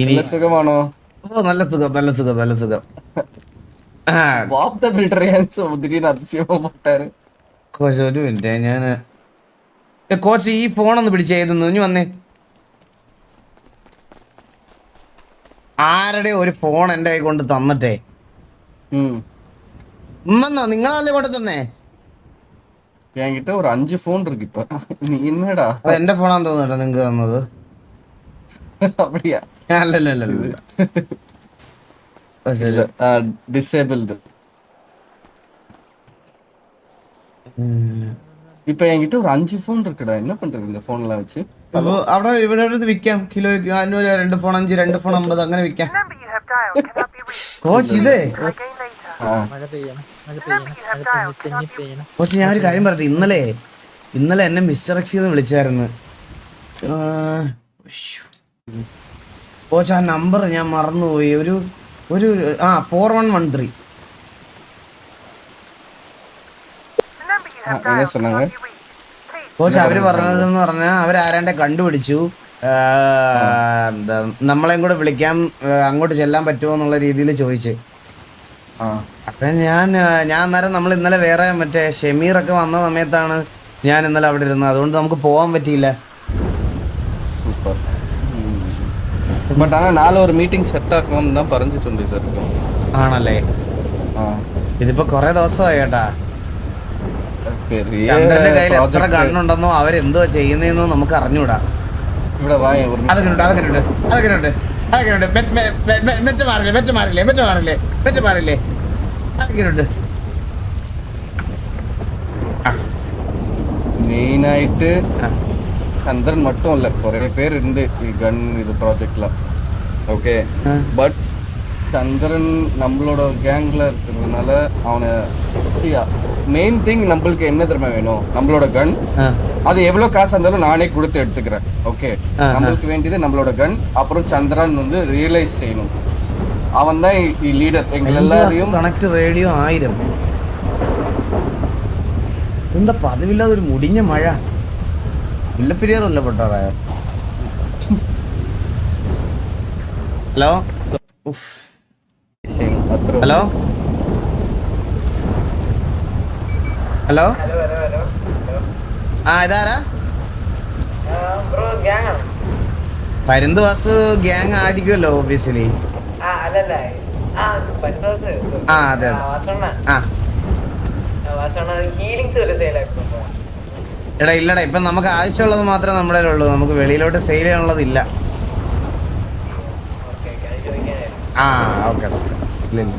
ഇനി സുഖമാണോ? ഓ നല്ല സുഖം നല്ല സുഖം നല്ല സുഖം. കോച്ച് ഒരു മിനിറ്റ് ഞാൻ കോച്ച് ഈ ഫോണൊന്ന് പിടിച്ചേന്നു ഇനി വന്നേ. ആരുടെ ഒരു ഫോൺ എൻ്റെ കൈ കൊണ്ട് തന്നിട്ടേ ഉമ്മന്നോ നിങ്ങളല്ലേ കൊണ്ട് തന്നേ? என்கிட்ட ஒரு 5 ஃபோன் இருக்கு இப்ப. நீ என்னடா? അപ്പൊ എന്റെ ഫോണാന്ന് തോന്നുന്നുട്ടോ നിങ്ങക്ക് തന്നത്. அப்படியா? അല്ലല്ലല്ല இல்ல டிசேபிள்டு. இப்ப என்கிட்ட ஒரு 5 ஃபோன் இருக்குடா. என்ன பண்றது இந்த ഫോണെല്ലാം വെച്ച്? അവിടെ ഇവിടെ വിൽക്കാം. കിലോയ്ക്ക് 2 ഫോൺ 5 2 ഫോൺ 50 അങ്ങനെ വിൽക്കാം. കോച്ച് ഇതേ കോച്ച് ഞാൻ ഒരു കാര്യം പറയട്ടെ. ഇന്നലെ എന്നെ മിസ്റ്റർ എക്സ് എന്ന് വിളിച്ചായിരുന്നു കോച്ച്. ആ നമ്പർ ഞാൻ മറന്നുപോയി. ഒരു 4113. കോച്ച് അവര് പറഞ്ഞതെന്ന് പറഞ്ഞാൽ അവരാരാണ്ടെ കണ്ടുപിടിച്ചു. എന്താ നമ്മളെയും കൂടെ വിളിക്കാം, അങ്ങോട്ട് ചെല്ലാൻ പറ്റുമോ എന്നുള്ള രീതിയിൽ ചോദിച്ചു. അപ്പൊ ഞാൻ അന്നേരം നമ്മൾ ഇന്നലെ വേറെ മറ്റേ ഷമീറൊക്കെ വന്ന സമയത്താണ് ഞാൻ ഇന്നലെ അവിടെ ഇരുന്നത്. അതുകൊണ്ട് നമുക്ക് പോകാൻ പറ്റിയില്ല. സൂപ്പർ. ബട്ട് ആണോ നാളെ ഒരു മീറ്റിംഗ് സെറ്റ് ആക്കണം എന്ന് പറഞ്ഞിട്ടുണ്ട്. ഇതൊക്കെ ആണല്ലേ? ഇതിപ്പോ കൊറേ ദിവസമായി കേട്ടാ. ചന്ദ്രന്റെ കയ്യിൽ എത്ര ഗണ്ണുണ്ടെന്നോ അവരെന്തോ ചെയ്യുന്നതെന്നോ നമുക്ക് അറിഞ്ഞൂടാ. മെയിനായിട്ട് ചന്ദ്രൻ மட்டும் இல்ல, കുറെ പേരുണ്ട് ഈ ഗൺ ഇത് ப்ராஜெக்ட்ல. ஓகே, பட் சந்திரன் நம்மளோட கேங்ல இருக்கிறதுனால அவனை மெயின் திங் நம்மளுக்கு என்ன தெரியுமா வேணும்? நம்மளோட கன். அது எவ்வளவு காசு இருந்தாலும் நானே கொடுத்து எடுத்துக்கிறேன். ஓகே, நம்மளுக்கு வேண்டியது நம்மளோட கன். அப்புறம் சந்திரன் வந்து ரியலைஸ் செய்யணும். அவன் தான் லீடர். எங்க எல்லாரையும் കണക്ട് റേഡിയോ 1000. എന്താ പതിവില്ലാതെ ഒരു മുടിഞ്ഞ മഴ. മുല്ലപ്പെരിയാറല്ല പൊട്ടാറായ. ഹലോ ഹലോ ഹലോ ആ ഇതാരാ? പരുന്തുവാസ് ഗ്യാങ് ആയിരിക്കുമല്ലോ ഒബിയസ്ലി. ആ അതെ ആ എടാ ഇല്ലടാ, ഇപ്പം നമുക്ക് ആവശ്യമുള്ളത് മാത്രമേ നമ്മുടെ ഉള്ളൂ. നമുക്ക് വെളിയിലോട്ട് സെയിൽ ചെയ്യാനുള്ളതില്ല. ആ ഓക്കെ ഇല്ല ഇല്ല.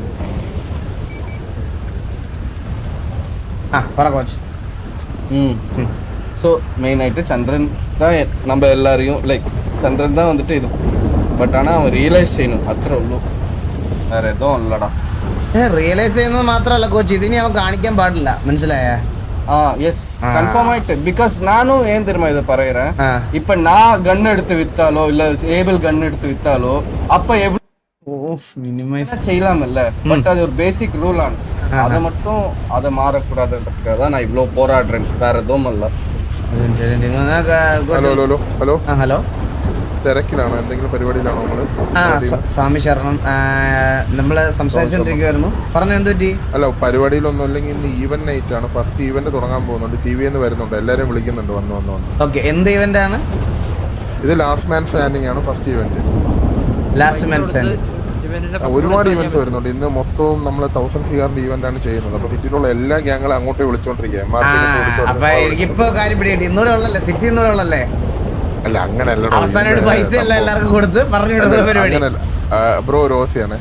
ആ പറ കോച്ച്. ஸோ மெயின் ஆகிட்டு சந்திரன் தான் நம்ம எல்லாரையும் லைக் சந்திரன் தான் வந்துட்டு இது. பட் ஆனால் அவன் ரியலைஸ் ചെയ്യணும் അത്രേ ഉള്ളൂ, വേറെ എതും ഇല്ലടാ. റിയലൈസ് ചെയ്യുന്നത് മാത്രമല്ല കോച്ച്, ഇതിനി അവൻ കാണിക്കാൻ പാടില്ല, മനസ്സിലായ? எஸ் கன்ஃபார்ம் ஆயிட்டு. பிகாஸ் நானும் ஏன் தெரியுமா இதை பறையிறேன். இப்ப நான் கன் எடுத்து வித்தாலோ இல்ல ஏபிள் கன் எடுத்து வித்தாலோ அப்ப எவ்வளவு செய்யலாம் இல்ல. பட் அது ஒரு பேசிக் ரூல் ആണ്. அதை மட்டும் அதை மாறக்கூடாதுன்றதுக்காக தான் நான் இவ்வளோ போராடுறேன், வேற எதுவும் இல்ல. ഹലോ ഹലോ തിരക്കിലാണോ? എന്തെങ്കിലും പരിപാടിയിലാണോ നമ്മള്? സ്വാമി ശരണം, നമ്മള് സംസാരിച്ചോണ്ടിരിക്കുവായിരുന്നു. പറഞ്ഞു എന്ത് പറ്റി? അല്ല പരിപാടിയിലൊന്നും അല്ലെങ്കിൽ ഇന്ന് ഈവന്റ് നൈറ്റ് ആണ്. ഫസ്റ്റ് ഈവന്റ് തുടങ്ങാൻ പോകുന്നുണ്ട്. ടിവിന്ന് വരുന്നുണ്ട്, എല്ലാരും വിളിക്കുന്നുണ്ട് വന്നു. ഓക്കെ, എന്ത് ഈവന്റ് ആണ് ഇത്? ലാസ്റ്റ് മാൻ സ്റ്റാൻഡിംഗ് ആണ് first event. Last man standing ഒരുപാട് ഈവന്റ്സ് വരുന്നുണ്ട്. ഇന്ന് മൊത്തവും നമ്മൾ 1000 CR ഈവന്റ് ആണ് ചെയ്യുന്നത്. അപ്പൊ സിറ്റിയിലുള്ള എല്ലാ ഗ്യാങ്ങളും അങ്ങോട്ട് വിളിച്ചോണ്ടിരിക്കുക. എനിക്കിപ്പോ കാര്യം പിടികിട്ടി. ഇന്നൂടെ ഉള്ളല്ലേ സിറ്റി? ഇന്നൂടെ ഉള്ളല്ലേ? അല്ല അങ്ങനല്ല, അവസാനമായിട്ട് പൈസ എല്ലാം എല്ലാവർക്കും കൊടുത്ത് പറഞ്ഞു. ബ്രോ റോസിയാണ്.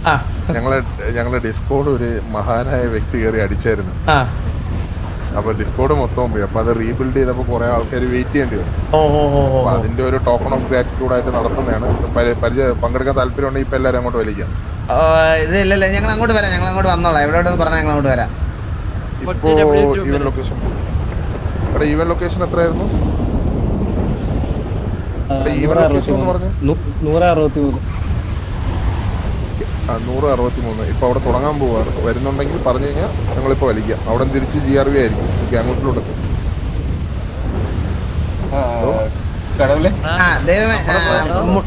ഞങ്ങളെ ഡിസ്കോഡ് ഒരു മഹാനായ വ്യക്തി കയറി അടിച്ചായിരുന്നു. അപ്പൊ ഡിസ്കോഡ് മൊത്തവും പോയി. അപ്പൊ അത് റീബിൽഡ് ചെയ്തപ്പോ കുറെ ആൾക്കാർ വെയിറ്റ് ചെയ്യേണ്ടി വരും. അപ്പൊ അതിന്റെ ഒരു ടോക്കൺ ഓഫ് ഗ്രാറ്റിറ്റ്യൂഡ് ആയിട്ട് നടത്തുന്നതാണ്. പങ്കെടുക്കാൻ താല്പര്യം ഉണ്ടെങ്കിൽ ഇപ്പൊ എല്ലാരും അങ്ങോട്ട് വലിക്കാം. ഇല്ലല്ല, ഞങ്ങൾ അങ്ങോട്ട് വരാം. ഞങ്ങൾ അങ്ങോട്ട് വന്നോളാം. എവിടെ പറഞ്ഞാൽ ഞങ്ങൾ അങ്ങോട്ട് വരാം. ഇപ്പോ ഈവൻ ലൊക്കേഷൻ ഈവൻ ലൊക്കേഷൻ എത്രയായിരുന്നു? ഈവൻ ലൊക്കേഷൻ എന്ന് പറഞ്ഞു 163. ഇപ്പൊ അവിടെ തുടങ്ങാൻ പോവാറ്. വരുന്നുണ്ടെങ്കിൽ പറഞ്ഞു കഴിഞ്ഞാൽ ഞങ്ങളിപ്പോ വലിക്കാം. അവിടെ തിരിച്ച് GRV ആയിരിക്കും ഗ്യാങ്സിലോട്ട്. കടവിലെ ആ ദൈവമേ,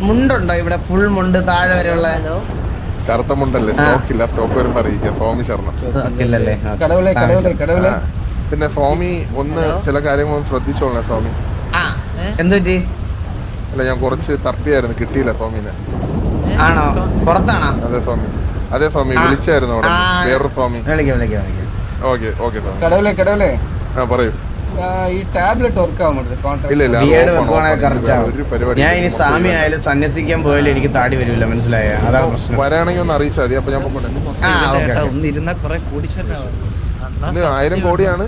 മുണ്ടുണ്ടോ ഇവിടെ? ഫുൾ മുണ്ട് താഴെ വരെയുള്ള കറുത്ത മുണ്ടല്ലേ? സ്റ്റോക്കില്ല, സ്റ്റോക്ക് വരുമ്പോ അറിയിക്കാം. സ്വാമി ശരണം. ഇല്ലല്ലേ? കടവിലെ കടവിലെ കടവിലെ. പിന്നെ സ്വാമി ഒന്ന് ചില കാര്യങ്ങൾ ശ്രദ്ധിച്ചോളണേ സ്വാമി. ആ എന്ത് പറ്റി? അല്ല, ഞാൻ കുറച്ച് തപ്പിയായിരുന്നു, കിട്ടിയില്ല സ്വാമിനെ. ആണോ? പുറത്താണോ? അതെ സ്വാമി, അതെ സ്വാമി, വിളിച്ചായിരുന്നു അവിടെ വേറൊരു സ്വാമി. വിളിക്കാം വിളിക്കാം വിളിക്കാം. ഓക്കെ ഓക്കെ സ്വാമി. കടവിലെ കടവിലെ. ആ പറയൂ. ഈ ടാബ്ലറ്റ് വർക്ക് ആവുന്നുണ്ട്. ഇല്ല ഇല്ല, ബിഎഡ് വെക്കുവാണെങ്കിൽ കറക്റ്റ് ആവും. ഒരു പരിപാടി ഞാൻ ഇനി സ്വാമി ആയാലും സന്യസിക്കാൻ പോയാലും എനിക്ക് താടി വരില്ല, മനസ്സിലായ? അതാണ് പ്രശ്നം. വരാണെങ്കിൽ ഒന്ന് അറിയിച്ചാൽ മതി, അപ്പൊ ഞാൻ പോകട്ടെ. ആ ഓക്കെ. ഇത് 1000 കോടിയാണ്,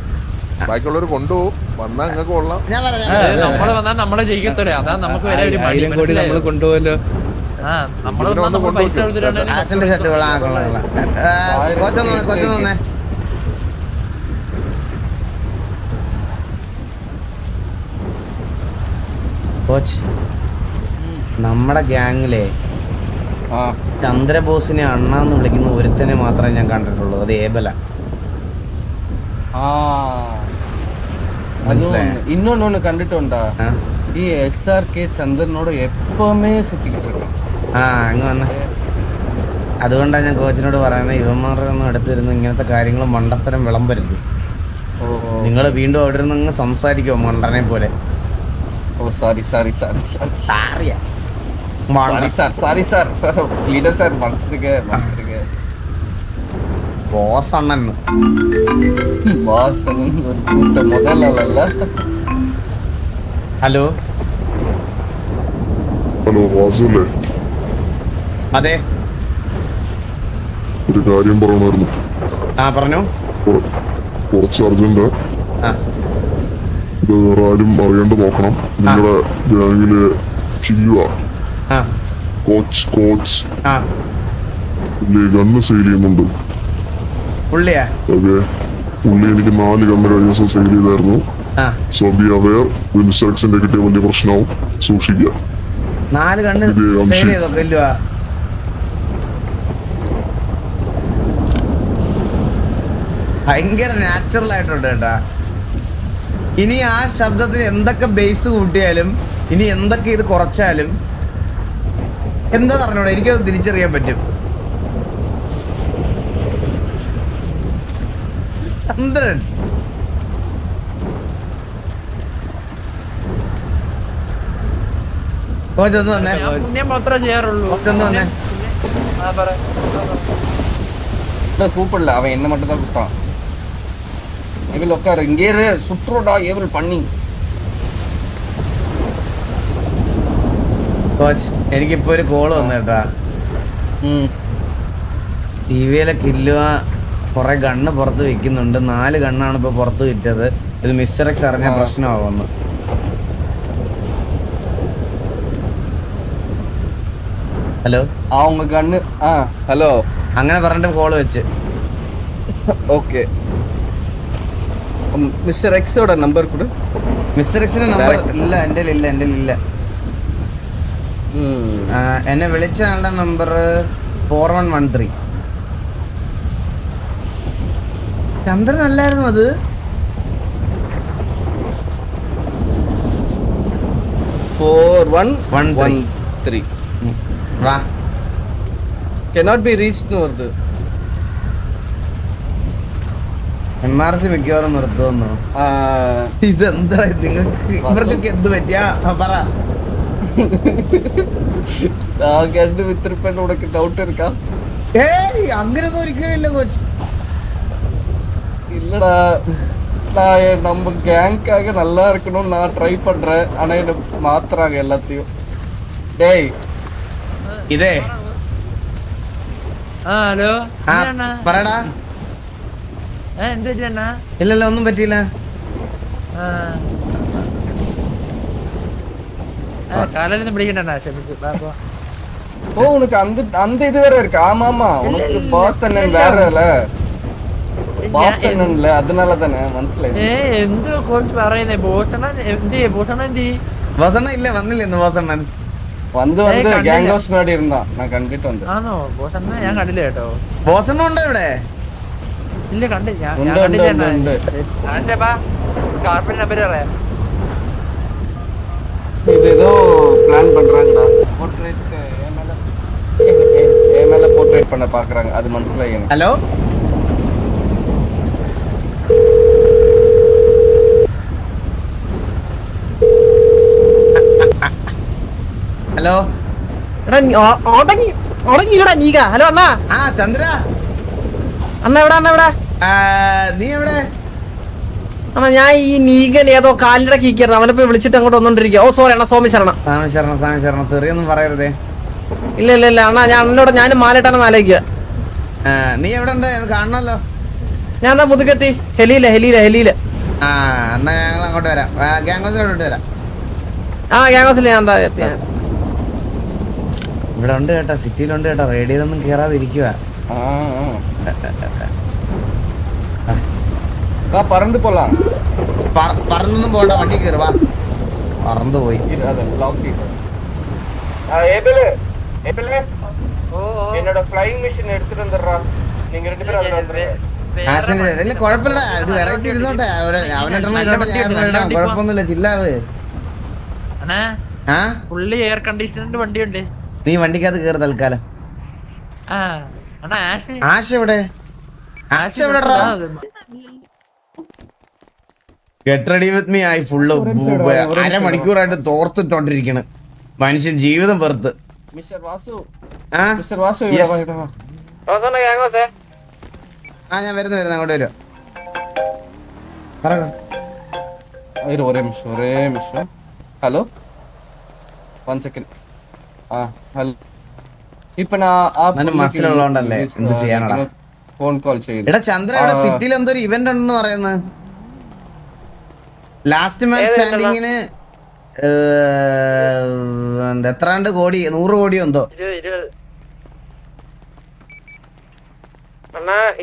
ബാക്കിയുള്ളവർ കൊണ്ടുപോകും. വന്നാ നിങ്ങൾക്ക് കൊള്ളാം. ഞാൻ പറയാം. നമ്മള് വന്നാൽ നമ്മളെ ജയിക്കത്തോടെ, അതാ നമുക്ക് വരെ ഒരു മടി. നമ്മൾ കൊണ്ടുപോകല്ലോ. നമ്മള് വന്നാൽ നമ്മൾ പൈസ കൊടുത്തിട്ടാണ്. ആസിന്റെ ഷർട്ട് കൊള്ളാം കൊള്ളാം കൊള്ളാം. കൊച്ചൊന്നെ കോച്ച്, നമ്മുടെ ഗ്യാങ്ങിലെ ചന്ദ്രബോസിനെ അണ്ണാന്ന് വിളിക്കുന്ന ഒരുത്തനെ മാത്രമേ ഞാൻ കണ്ടിട്ടുള്ളൂ. അത് ഏബല. இன்னொன்னு கண்டுட்டோம்டா. ഈ SRK ചന്ദ്രനോട് എപ്പോഴുമേ സുത്തിക്കിട്ട് ഇരിക്കും. അങ്ങ് വന്ന അതുകൊണ്ടാണ് ഞാൻ കോച്ചിനോട് പറയുന്നത്, ഇവന്മാരുടെ ഒന്നും അടുത്തിരുന്ന് ഇങ്ങനത്തെ കാര്യങ്ങൾ മണ്ടത്തരം വിളമ്പരുത്. നിങ്ങൾ വീണ്ടും അവിടെ ഇരുന്ന് അങ്ങ് സംസാരിക്കുമോ മണ്ടനെ പോലെ? സോറി ലീഡർ സാർ, മനസ്സിലേക്ക് ബോസ് അണ്ണൻ മുതലല്ല. Hello hello വാസുല്ലേ? അതെ, ഒരു കാര്യം പറയണമായിരുന്നു. ആ പറഞ്ഞു. കുറച്ച് അർജന്റ്. ഇത് വേറെ ആരും അറിയാണ്ട് നോക്കണം. നിങ്ങളുടെ ഗ്യാങ്ങില് ചില്ലുവ കോച്ച് പുള്ളി ഗണ്ണ് സെയിൽ ചെയ്യുന്നുണ്ട്. പുള്ളിയാ? ഓക്കെ, പുള്ളി എനിക്ക് 4 ഗണ്ണ് കഴിഞ്ഞ ദിവസം സെയിൽ ചെയ്തായിരുന്നു. സോ ബി അവെയർ, വിൻസ്റ്റക്സിന്റെ കിട്ടിയ വലിയ പ്രശ്നമാവും, സൂക്ഷിക്കുക. 4 ഗണ്ണ് സെയിൽ ചെയ്തോ? ഇല്ലുവാ? ഭയങ്കര നാച്ചുറൽ ആയിട്ടുണ്ട് കേട്ടാ. ഇനി ആ ശബ്ദത്തിന് എന്തൊക്കെ ബേസ് കൂട്ടിയാലും, ഇനി എന്തൊക്കെ ഇത് കുറച്ചാലും എന്താ പറഞ്ഞോടെ എനിക്കത് തിരിച്ചറിയാൻ പറ്റും. ചന്ദ്രൻ കോച്ചൊന്ന് വന്നേ. പുണ്യം മാത്രമേ ചെയ്യാറുള്ളൂ. ഒന്ന് വന്നേ. கூப்பிடல, அவன் என்ன மட்டும் தான் கூப்பிட்டான். இவள் உட்காரு, இங்கே சுற்றுடா ஏவல் பண்ணி. കോച്ച്, എനിക്കിപ്പോ ഒരു കോള് വന്നു കേട്ടാ. ടിവിയിലെ കില്ലുവ കുറെ ഗണ്ണ് പുറത്ത് വെക്കുന്നുണ്ട്. 4 ഗണ്ണാണ് ഇപ്പൊ പുറത്ത് വിറ്റത്. ഇത് മിസ്റ്റർ എക്സ് അറിഞ്ഞ പ്രശ്നമാവുന്നു. ഹലോ அவங்க கண்ணு. ஹலோ അങ്ങനെ പറഞ്ഞിട്ട് കോള് വെച്ച്. ஓகே, மிஸ்டர் எக்ஸோட நம்பர் கொடு. മിസ്റ്റർ എക്സിന്റെ നമ്പർ ഇല്ല എൻ്റെ ഇല്ല. എന്നെ വിളിച്ച ആളുടെ നമ്പർ 4113. ചന്ദ്രൻ അല്ലായിരുന്നു അത്? 4113 വാ. cannot be reached ന്ന് வருது. MRC മിക്കവാറും നിർത്തുന്നു. ഇതെന്താ നിങ്ങൾക്ക് ഇവർക്കൊക്കെ എന്ത് പറ്റിയാ പറ. ഗണ്ണ് വിത്തിരിപ്പേണ്ട ഉനക്ക് ഡൗട്ട് இருக்கா? ഏയ് അങ്ങനെയൊന്നും ഒരിക്കലും ഇല്ല കോച്ച്. இல்லடா, நான் நம்ம கேங்காக நல்லா இருக்கணும்னு நான் ட்ரை பண்றேன். ஆனா என்ன மாத்துறாங்க எல்லாத்தையும். டேய் ഇതേ ഹലോ പറയടാ. എന്ത് പറ്റിയണ്ണാ? ഇല്ലല്ലോ, ഒന്നും പറ്റിയില്ല. കാലൊന്നും പിടിക്കണ്ട, ക്ഷമിച്ചു. ஓ, உனக்கு அந்த அந்த இது வேற இருக்கு. ஆமா ஆமா, உனக்கு பாஸ் அண்ணன் வேற இல்ல, பாஸ் அண்ணன் இல்ல, அதனால தானே മനസ്സിലായി. എന്ത് കോച്ച് പറയുന്നേ? ബോസണ്ണ എന്ത്? ബോസണ്ണ എന്ത്? ബോസണ്ണ ഇല്ല, വന്നില്ല ഇന്ന് ബോസണ്ണൻ. வந்து கேங் ஹவுஸ் முன்னாடி இருந்தான், நான் கண்டிட்டு வந்தேன். ആണോ? ബോസണ്ണ ഞാൻ കണ്ടില്ല കേട്ടോ. ബോസണ്ണ ഉണ്ടോ ഇവിടെ? ഇല്ല, കണ്ടില്ല. ഉണ്ട്. കാർപ്പറ്റ് നമ്പർ പറയാം. இது ஏதோ பிளான் பண்றாங்கடா. போர்ட்ரேட் என் மேல போர்ட்ரேட் பண்ண பாக்குறாங்க. அது മനസ്സിലായി எனக்கு. ഹലോ ഹലോ എടാ ഉടങ്ങിടാ നീക. ഹലോ അണ്ണാ. ആ ചന്ദ്ര അണ്ണ എവിടെ അണ്ണ എവിടെ? നീ എവിടെ? അണ്ണാ ഞാൻ ഈ നീകൻ ഏതോ കാലിന്റെ കീക്കായിരുന്നു. അവനിപ്പോ വിളിച്ചിട്ട് അങ്ങോട്ട് വന്നോണ്ടിരിക്കുക. ഓ സോറി അണ്ണാ, സോമശരണം. സാമശരണം തെറിയൊന്നും പറയരുതേ. ഇല്ല ഇല്ല ഇല്ല അണ്ണാ, ഞാൻ അണ്ണനോട് ഞാനും മാലയിട്ടാണെന്ന് ആലോചിക്കുക. നീ എവിടെ ഉണ്ട്? കാണണല്ലോ. ഞാൻ എന്താ മുതുകെത്തി ഹെലിയില. ആ എന്നാ ഞങ്ങൾ അങ്ങോട്ട് വരാം. ഗ്യാങ്സിലോട്ട് വരാം. ആ ഗ്യാങ്സിൽ ഞാൻ എന്താ എത്തി. ഇവിടെ ഉണ്ട് കേട്ടാ, സിറ്റിയിലുണ്ട് കേട്ടാ. റേഡിയോയിലൊന്നും കേറാതിരിക്കുക. പറந்து போலாம். പറന്നൊന്നും പോണ്ട, വണ്ടി കയറുവാ. പറന്നു പോയി. என்னோட ஃப்ளைங் மிஷின் எடுத்துட்டு வந்துடுறா. நீங்க 2 பேரும் அதுல வந்துருங்க. കുഴപ്പമില്ല, ഒരു വെറൈറ്റി ഇരുന്നോട്ടെ. കുഴപ്പമൊന്നുമില്ല, ചില്ലാവ്. ഫുള്ളി എയർ കണ്ടീഷൻഡ് വണ്ടിയുണ്ട്. നീ വണ്ടിക്കകത്ത് കയറി തൽക്കാലം. ആശ എവിടെ? ആശ എവിടെ? ഗെറ്റ് റെഡി വിത്ത് മീ ആയി ഫുള്ള് അരമണിക്കൂറായിട്ട് തോർത്തിട്ടോണ്ടിരിക്കണ് മനുഷ്യൻ, ജീവിതം വെറുത്ത്. മിസ്റ്റർ വാസു, ആ മിസ്റ്റർ വാസു ഞാൻ വരുന്നു അങ്ങോട്ട് വരുമോ? പറ. ஒரே நிமிஷம். Hello 1 second. ഹലോ. ഇപ്പൊ മസിലുള്ളോണ്ടല്ലേ എന്ത് ചെയ്യാനടാ. ഫോൺ കോൾ ചെയ്തു. എടാ ചന്ദ്ര, ഇവിടെ സിറ്റിയിൽ എന്തോ ഒരു ഇവന്റ് ഉണ്ടെന്ന് പറയുന്നത്. ലാസ്റ്റ് മാൻ സ്റ്റാൻഡിങ്ങിന് എത്രാണ്ട് കോടി, 100 കോടിയോ എന്തോ.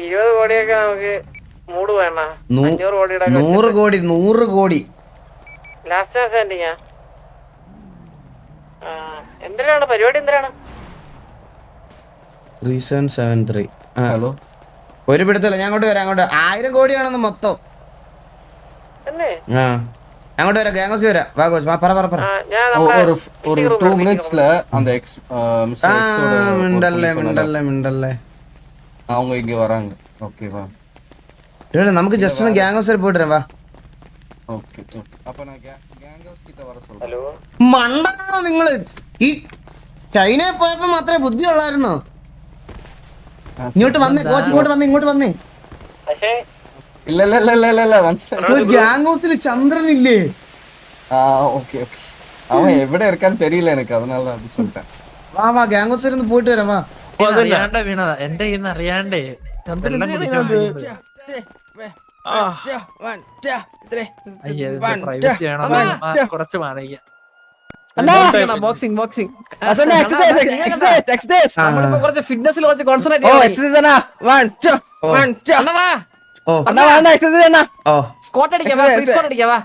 20 കോടിയൊക്കെ നമുക്ക് മൂട് വേണ. 100 കോടി ലാസ്റ്റ് സ്റ്റാൻഡിങ്ങാ. എന്തിനാണ് പരിപാടി? എന്തിനാണ്? 3773. ഹലോ, ഒരു പിടുത്തല്ല. ഞാൻ അങ്ങോട്ട് വരാം. 1000 കോടിയാണെന്ന് മൊത്തം. അങ്ങോട്ട് വരാം, ഗ്യാങ്സ് വരാം. വാ കോച്ച്, പറ. ஒரு 2 மினிட்ஸ்ல அந்த മിണ്ടല്ലേ. அவங்க இங்க வராங்க. ஓகேவா? നമുക്ക് ജസ്റ്റ് ഒന്ന് ഗ്യാങ്സ് വരെ പോയിട്ട് വരാം. വാ. ഓക്കേ. അപ്പൊ ഞാൻ ഗ്യാങ് ഹൗസ് കിட்ட വர சொல்றேன். ഹലോ, മണ്ടാണോ നിങ്ങള്? ഈ ചൈനയിൽ പോയപ്പോ മാത്രമേ ബുദ്ധി ഉള്ളായിരുന്നോ? ഇങ്ങോട്ട് വന്നേ കോച്ച്, ഇങ്ങോട്ട് വന്നേ. ഇല്ല മനസ്സിലായി. ഗ്യാങ് ഹൗസിൽ ചന്ദ്രനില്ലേ? ഓക്കെ. അവൻ എവിടെ ഇരിക്കാന്ന് தெரியல எனக்கு, அதனால அப்படி சொல்லிட்டேன். വാ ഗ്യാങ് ഹൗസിൽ ഒന്ന് പോയിട്ട് വരാം. വാ. വീണതാ എന്റെ ഇന്ന് അറിയാണ്ടേ. കുറച്ച് മാറിക്കാം. ബോക്സിംഗ് കുറച്ച് ഫിറ്റ്നസിൽ കുറച്ച് കോൺസെൻട്രേറ്റ്. സ്ക്വാട്ട് അടിക്കാവാ.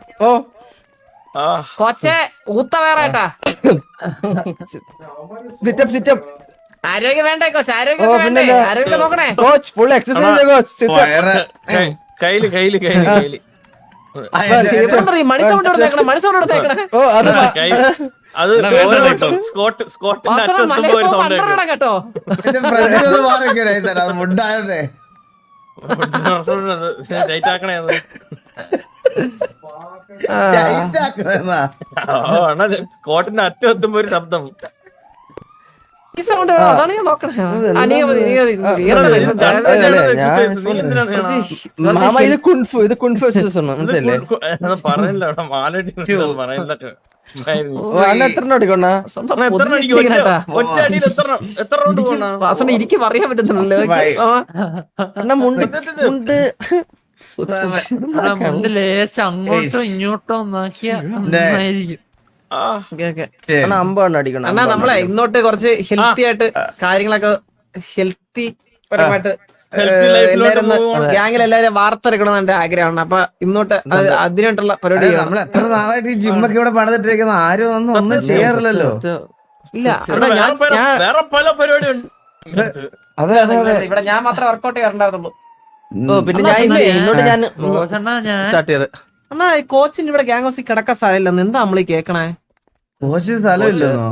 കോച്ചെ ഊത്ത വേറേട്ടാ. ആരോഗ്യം വേണ്ടേ കോച്ച്? ആരോഗ്യം നോക്കണേ കോച്ച്. Full exercise coach. കയ്യില് മണി സൗണ്ട് കൊടുത്തേക്കണേ. കേട്ടോ മുണ്ടായേ കോട്ടിന്റെ അറ്റം എത്തുമ്പോ ഒരു ശബ്ദം. ഈ സൗണ്ട് അതാണ് ഞാൻ നോക്കണേ. പറയല്ലോ മാലട്ടി പറയുന്നൊക്കെ. എനിക്ക് പറയാൻ പറ്റുന്നുണ്ടല്ലോ. അങ്ങോട്ടോ ഇങ്ങോട്ടോ നോക്കിയായിരിക്കും. നമ്മളെ ഇന്നോട്ട് കുറച്ച് ഹെൽത്തി ആയിട്ട് കാര്യങ്ങളൊക്കെ ഹെൽത്തി പരമായിട്ട് ഗ്യാങ്ങിൽ എല്ലാവരും വാർത്തെടുക്കണം എന്റെ ആഗ്രഹമാണ്. അപ്പൊ ഇന്നോട്ട് അതിനായിട്ടുള്ള പരിപാടി. നമ്മൾ എത്ര നാളായിട്ട് ഈ ജിമ്മൊക്കെ ഇവിടെ പണിതിട്ടിരിക്കുന്ന ആരും ഒന്നും ചെയ്യാറില്ലല്ലോ. ഇല്ല വേറെ പല പരിപാടിയുണ്ട്. അതെ ഇവിടെ ഞാൻ മാത്രമേ വർക്കൗട്ട് ചെയ്യാറുണ്ടായിരുന്നുള്ളൂ. പിന്നെ അണ്ണാ കോച്ചിന് ഇവിടെ ഗ്യാങ് ഹൗസിൽ കിടക്കാൻ സാധില്ലെന്ന് എന്താ നമ്മളീ കേക്കണേ? കോച്ച് സ്ഥലമില്ലെന്നോ?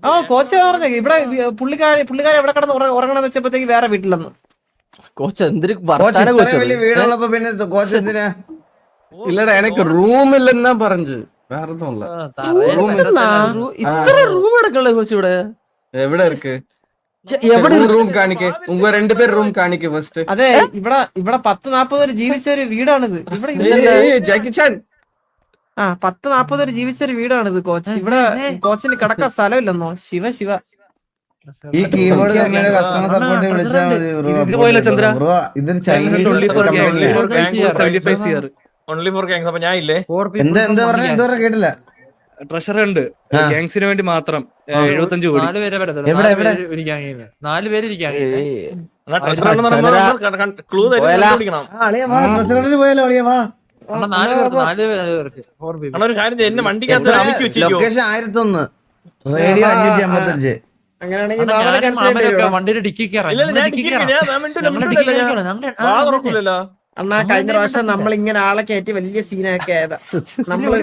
ആ കോച്ച് പറഞ്ഞേ ഇവിടെ പുള്ളിക്കാരി എവിടെ കിടന്ന് ഉറങ്ങണമെന്ന് വെച്ചപ്പോഴത്തേക്ക് വേറെ വീട്ടിലെന്ന്. കോച്ച് എന്തൊരു കോച്ച് ഇത്രയും വലിയ വീടുള്ളപ്പോ പിന്നെ കോച്ച് എന്തിനാ? இல்லடா எனக்கு ரூம் இல்லன்னா பறஞ்சு வேற எதுவும் இல்ல. ഇത്ര റൂം എടുക്കണല്ലേ കോച്ച് ഇവിടെ? എവിടെ இருக்கு? എവിടെ റൂം കാണിക്കേ. ഉങ്ക രണ്ടുപേർ റൂം കാണിക്കേ ഫസ്റ്റ്. അതെ ഇവിടെ 10-40 ജീവിച്ച ഒരു വീടാണിത്. ഇവിടെ ജാക്കി ചാൻ. 10-40 ജീവിച്ച ഒരു വീടാണിത് കോച്ച്. ഇവിടെ കോച്ചിന് കിടക്കാൻ സ്ഥലമില്ലെന്നോ? ശിവ ഈ കീബോർഡ് കമ്പനിയുടെ കസ്റ്റമർ സപ്പോർട്ട് വിളിച്ചാൽ മതി ബ്രോ. ഇത് പോയില്ല ചന്ദ്ര. ബ്രോ ഇത് ചൈനീസ് കമ്പനിയാ. Only for gangs. അപ്പൊ ഞാൻ ഇല്ലേ? എന്താ പറഞ്ഞ കേട്ടില്ല. ട്രഷർ ഉണ്ട് ഗാങ്സിന് വേണ്ടി മാത്രം 75 കോടി. ക്ലൂ തരും. ഒരു കാര്യം ചെയ്യ്, എന്നെ വണ്ടിക്കകത്ത് അമിക്കി വെച്ചിരിക്കോ. Location 1001, radio 555. അങ്ങനെയാണെങ്കിൽ വണ്ടിയുടെ ഡിക്കി തുറക്കൂലല്ലോ. അണ്ണാ കഴിഞ്ഞ പ്രാവശ്യം നമ്മൾ ഇങ്ങനെ ആളെ കയറ്റി വലിയ സീനൊക്കെ ആയതാ. നമ്മള്